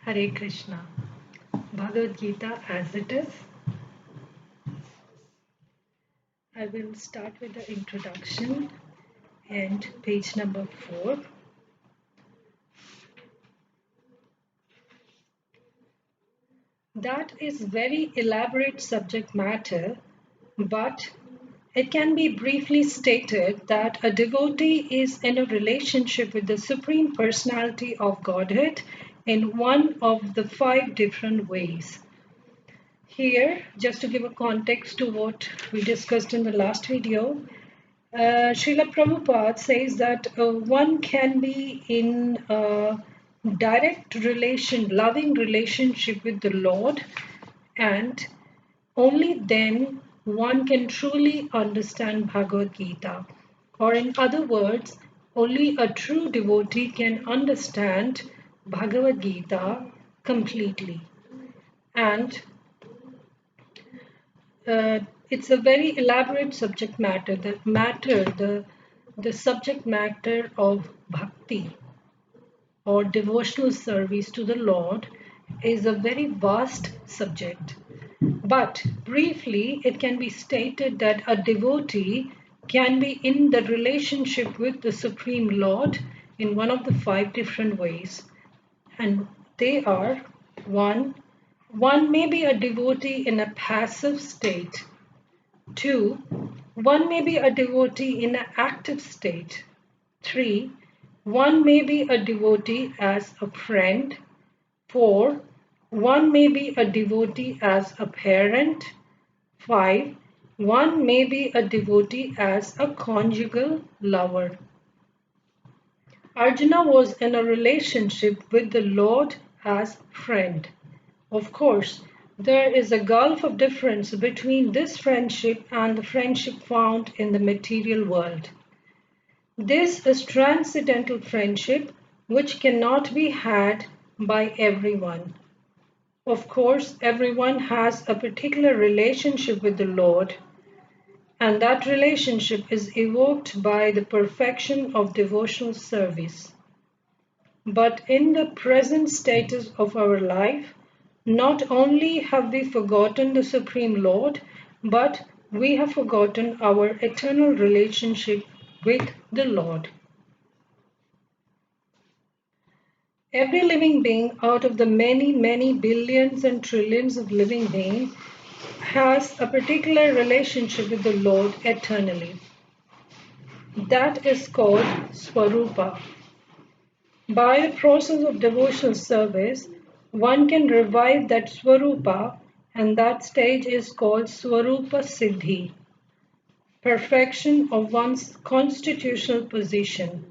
Hare Krishna. Bhagavad Gita as it is. I will start with the introduction and page number 4. That is very elaborate subject matter, but it can be briefly stated that a devotee is in a relationship with the Supreme Personality of Godhead in one of the 5 different ways. Here, just to give a context to what we discussed in the last video, Srila Prabhupada says that one can be in a direct loving relationship with the Lord, and only then one can truly understand Bhagavad Gita. Or in other words, only a true devotee can understand Bhagavad Gita completely. And it's a very elaborate subject matter. The subject matter of bhakti or devotional service to the Lord is a very vast subject. But briefly, it can be stated that a devotee can be in the relationship with the Supreme Lord in one of the 5 different ways. And they are: 1. One may be a devotee in a passive state. 2. One may be a devotee in an active state. 3. One may be a devotee as a friend. 4. One may be a devotee as a parent. 5. One may be a devotee as a conjugal lover. Arjuna was in a relationship with the Lord as friend. Of course, there is a gulf of difference between this friendship and the friendship found in the material world. This is transcendental friendship which cannot be had by everyone. Of course, everyone has a particular relationship with the Lord, and that relationship is evoked by the perfection of devotional service. But in the present status of our life, not only have we forgotten the Supreme Lord, but we have forgotten our eternal relationship with the Lord. Every living being out of the many, many billions and trillions of living beings has a particular relationship with the Lord eternally. That is called Swarupa. By the process of devotional service, one can revive that Swarupa, and that stage is called Swarupa Siddhi, perfection of one's constitutional position.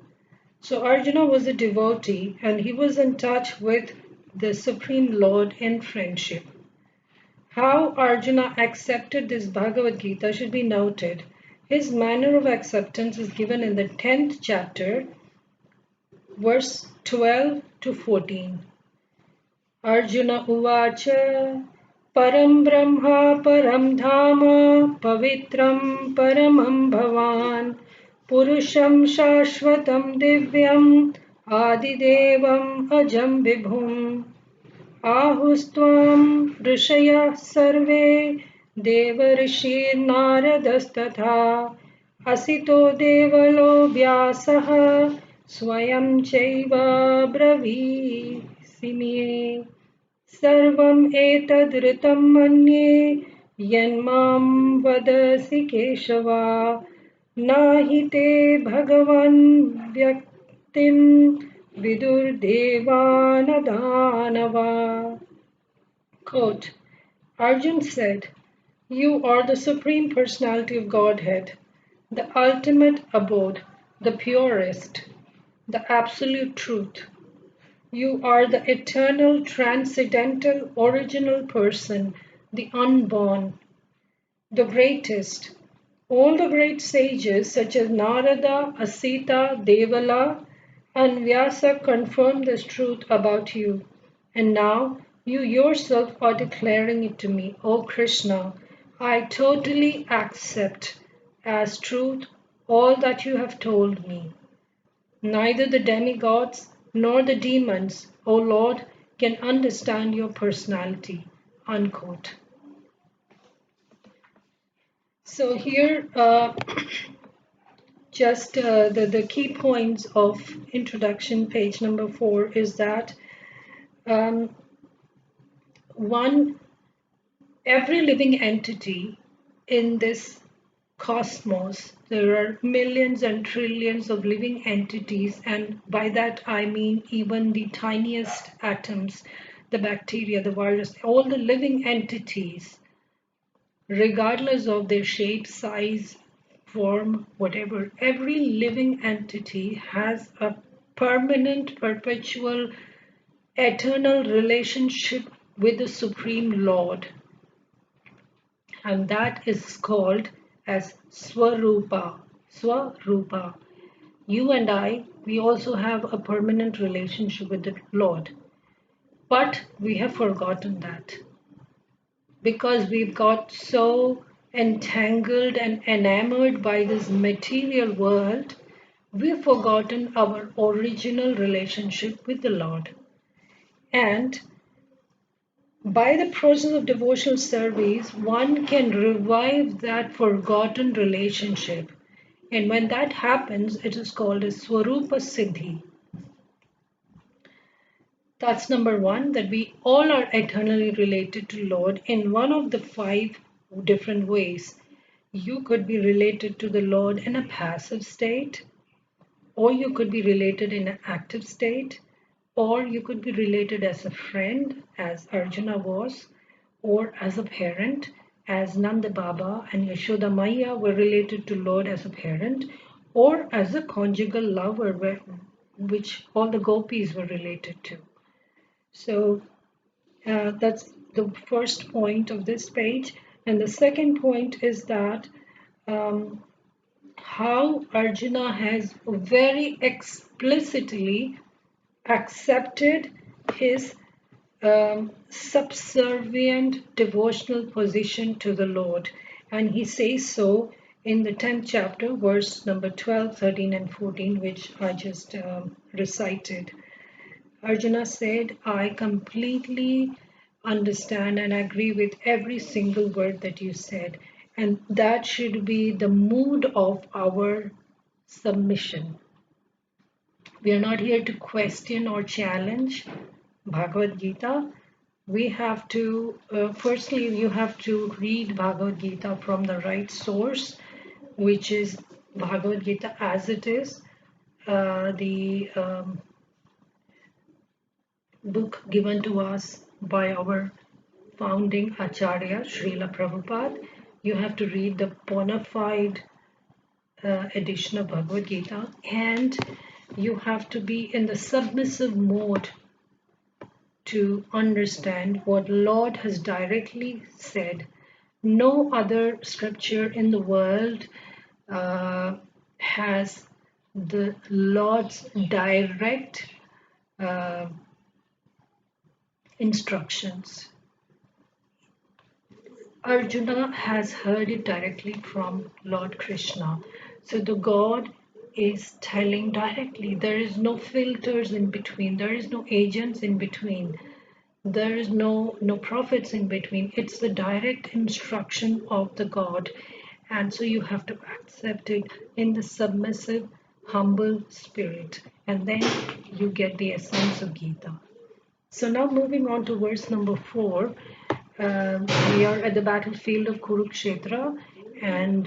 So Arjuna was a devotee and he was in touch with the Supreme Lord in friendship. How Arjuna accepted this Bhagavad Gita should be noted. His manner of acceptance is given in the 10th chapter, verse 12 to 14. Arjuna Uvacha Param Brahma Param Dhama Pavitram Paramam Bhavan Purusham Shashvatam Divyam Adidevam Ajam Vibhum Ahustvam Rishaya Sarve Devarishir Naradastatha Asito Devalo Vyasaha Swayam Chaiva Bravisi Sarvam etadritam manye yanmam vadasi Keshava nahi te bhagavan vyaktim vidur devanadhanava. Quote, Arjun said, "You are the Supreme Personality of Godhead, the ultimate abode, the purest, the absolute truth. You are the eternal, transcendental, original person, the unborn, the greatest. All the great sages such as Narada, Asita, Devala, and Vyasa confirm this truth about you. And now you yourself are declaring it to me, O Krishna. I totally accept as truth all that you have told me. Neither the demigods nor the demons, O Lord, can understand your personality, unquote. So here, just the key points of introduction, page number 4, is that um, one, every living entity in this cosmos, there are millions and trillions of living entities, and by that I mean even the tiniest atoms, the bacteria, the virus, all the living entities, regardless of their shape, size, form, whatever, every living entity has a permanent, perpetual, eternal relationship with the Supreme Lord, and that is called as Swarupa. Swarupa. You and I, we also have a permanent relationship with the Lord, but we have forgotten that because we've got so entangled and enamored by this material world, we've forgotten our original relationship with the Lord. And by the process of devotional service, one can revive that forgotten relationship. And when that happens, it is called a Swarupa Siddhi. That's number one, that we all are eternally related to Lord in one of the 5 different ways. You could be related to the Lord in a passive state, or you could be related in an active state, or you could be related as a friend, as Arjuna was, or as a parent, as Nanda Baba and Yashoda Maya were related to Lord as a parent, or as a conjugal lover, which all the gopis were related to. So that's the first point of this page. And the second point is that um, how Arjuna has very explicitly accepted his subservient devotional position to the Lord. And he says so in the 10th chapter, verse number 12, 13, and 14, which I just recited. Arjuna said, I completely understand and agree with every single word that you said. And that should be the mood of our submission. We are not here to question or challenge Bhagavad Gita. We have to, firstly, you have to read Bhagavad Gita from the right source, which is Bhagavad Gita as it is, the book given to us by our founding Acharya, Srila Prabhupada. You have to read the bona fide edition of Bhagavad Gita, and you have to be in the submissive mode to understand what Lord has directly said. No other scripture in the world has the Lord's direct uh, instructions. Arjuna has heard it directly from Lord Krishna. So the God is telling directly. There is no filters in between. There is no agents in between. There is no prophets in between. It's the direct instruction of the God. And so you have to accept it in the submissive, humble spirit. And then you get the essence of Gita. So now moving on to verse number 4, we are at the battlefield of Kurukshetra, and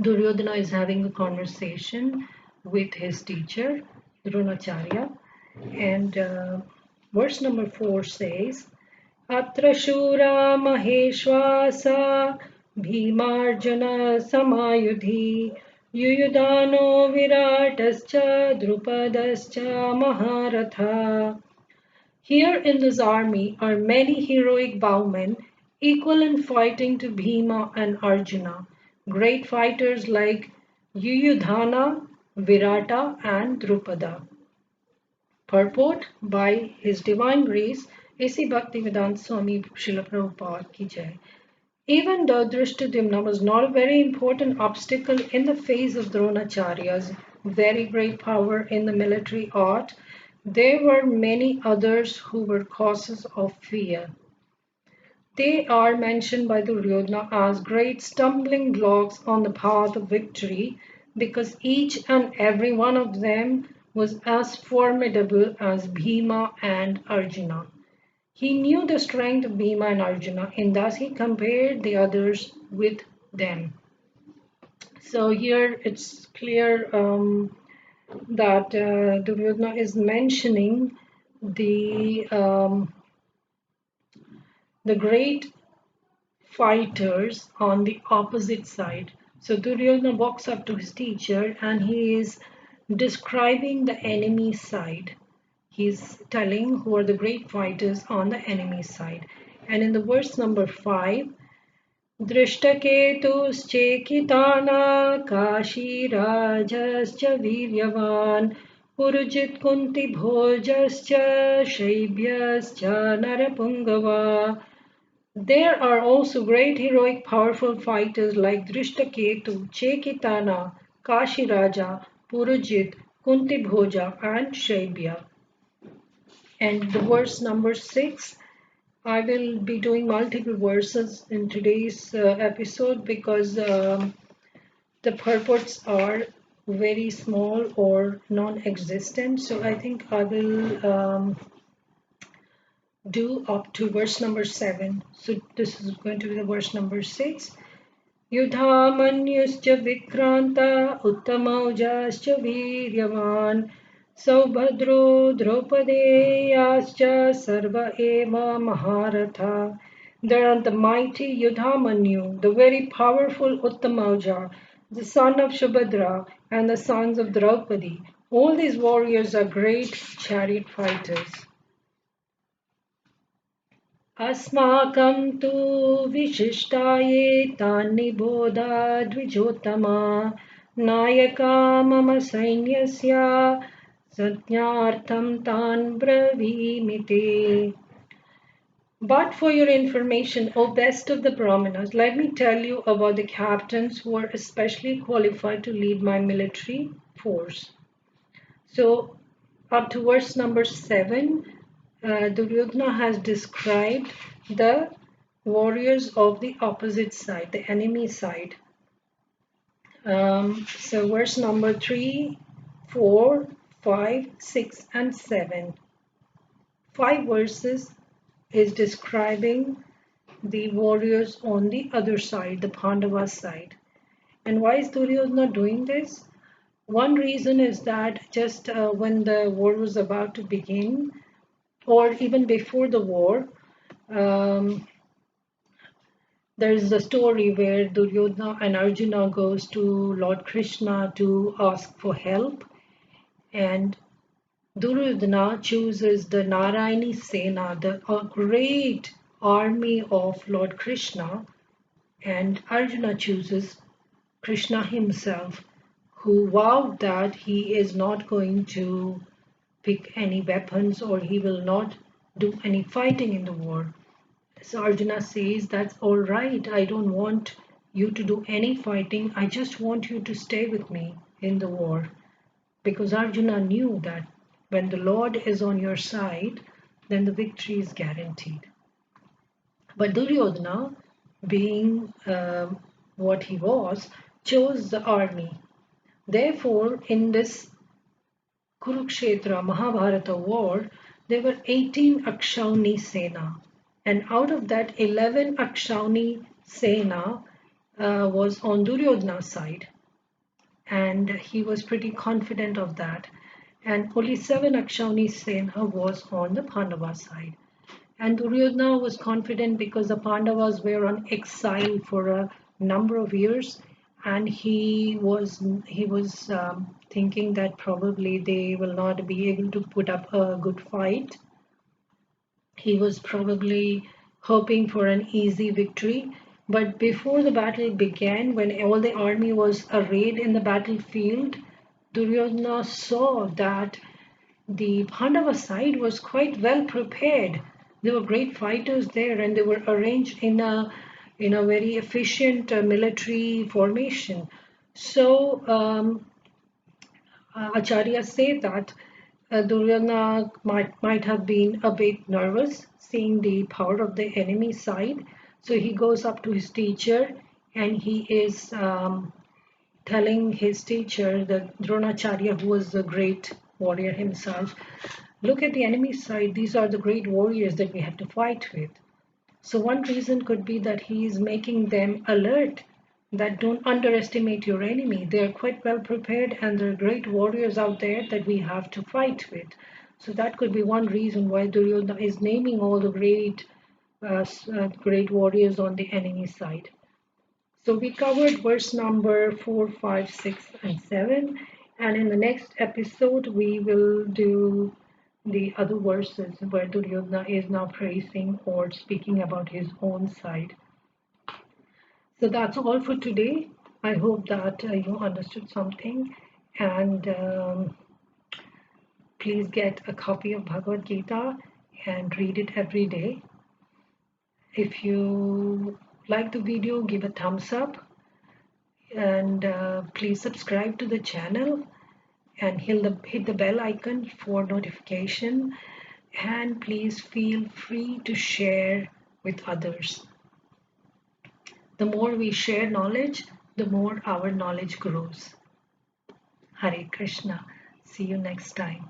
Duryodhana is having a conversation with his teacher, Dronacharya, and verse number 4 says, Atra Shura Maheshwasa Bhimarjuna Samayudhi Yuyudano Viratascha Drupadascha Maharatha. Here in this army are many heroic bowmen, equal in fighting to Bhima and Arjuna, great fighters like Yuyudhana, Virata, and Drupada. Purport by His Divine Grace, A.C. Bhaktivedanta Swami Srila Prabhupada Ki Jai. Even though Drishtadyumna was not a very important obstacle in the face of Dronacharya's very great power in the military art, There were many others who were causes of fear. They are mentioned by Duryodhana as great stumbling blocks on the path of victory because each and every one of them was as formidable as Bhima and Arjuna. He knew the strength of Bhima and Arjuna and thus he compared the others with them. So here it's clear that Duryodhana is mentioning the great fighters on the opposite side. So Duryodhana walks up to his teacher and he is describing the enemy side. He's telling who are the great fighters on the enemy side. And in the verse number 5, दृष्टकेतुश्चेकितानकाशीराजश्च वीर्यवान् पुरुजित्कुन्तिभोजश्च शैब्यश्च नरपुङ्गवा. There are also great heroic powerful fighters like Drishtaketu, Chekitana, Kashiraja, Purujit, Kuntibhoja and Shaibya. And the verse number 6, I will be doing multiple verses in today's episode because the purports are very small or non-existent. So I think I will do up to verse number 7. So this is going to be the verse number 6. युधामन्युश्च विक्रान्त उत्तमौजाश्च वीर्यवान् सौभद्रो द्रौपदेयाश्च सर्व एव महारथा. There are the mighty Yudhamanyu, the very powerful Uttamauja, the son of Subhadra, and the sons of Draupadi. All these warriors are great chariot fighters. अस्माकं तु विशिष्टाये तान्निबोधा द्विजोत्तमा नायका मम सैन्यस्य संज्ञार्थं तान् ब्रवीमि ते. But for your information, O best of the Brahmanas, let me tell you about the captains who are especially qualified to lead my military force. So up to verse number 7, Duryodhana has described the warriors of the opposite side, the enemy side. So verse number 3, 4, 5, 6 and 7. 5 verses is describing the warriors on the other side, the Pandava side. And why is Duryodhana doing this? One reason is that just when the war was about to begin, or even before the war, there is a story where Duryodhana and Arjuna goes to Lord Krishna to ask for help, and Duryodhana chooses the Narayani Sena, the great army of Lord Krishna, and Arjuna chooses Krishna himself, who vowed that he is not going to pick any weapons or he will not do any fighting in the war. So Arjuna says, that's all right. I don't want you to do any fighting. I just want you to stay with me in the war. Because Arjuna knew that when the Lord is on your side, then the victory is guaranteed. But Duryodhana, being what he was, chose the army. Therefore, in this Kurukshetra Mahabharata war, there were 18 Akshauni Sena, and out of that 11 Akshauni Sena was on Duryodhana's side, and he was pretty confident of that, and only 7 Akshauni Sena was on the Pandava side. And Duryodhana was confident because the Pandavas were on exile for a number of years, and he was thinking that probably they will not be able to put up a good fight. He was probably hoping for an easy victory. But before the battle began, when all the army was arrayed in the battlefield, Duryodhana saw that the Pandava side was quite well prepared. There were great fighters there, and they were arranged in a very efficient military formation. So Acharyas say that Duryodhana might have been a bit nervous seeing the power of the enemy side. So he goes up to his teacher and he is telling his teacher, the Dronacharya, who was a great warrior himself, look at the enemy side. These are the great warriors that we have to fight with. So one reason could be that he is making them alert that don't underestimate your enemy. They are quite well prepared and there are great warriors out there that we have to fight with. So that could be one reason why Duryodhana is naming all the great warriors on the enemy side. So we covered verse number 4, 5, 6, and 7. And in the next episode, we will do the other verses where Duryodhana is now praising or speaking about his own side. So that's all for today. I hope that you understood something. And please get a copy of Bhagavad Gita and read it every day. If you like the video, give a thumbs up and please subscribe to the channel and hit the bell icon for notification, and please feel free to share with others. The more we share knowledge, the more our knowledge grows. Hare Krishna. See you next time.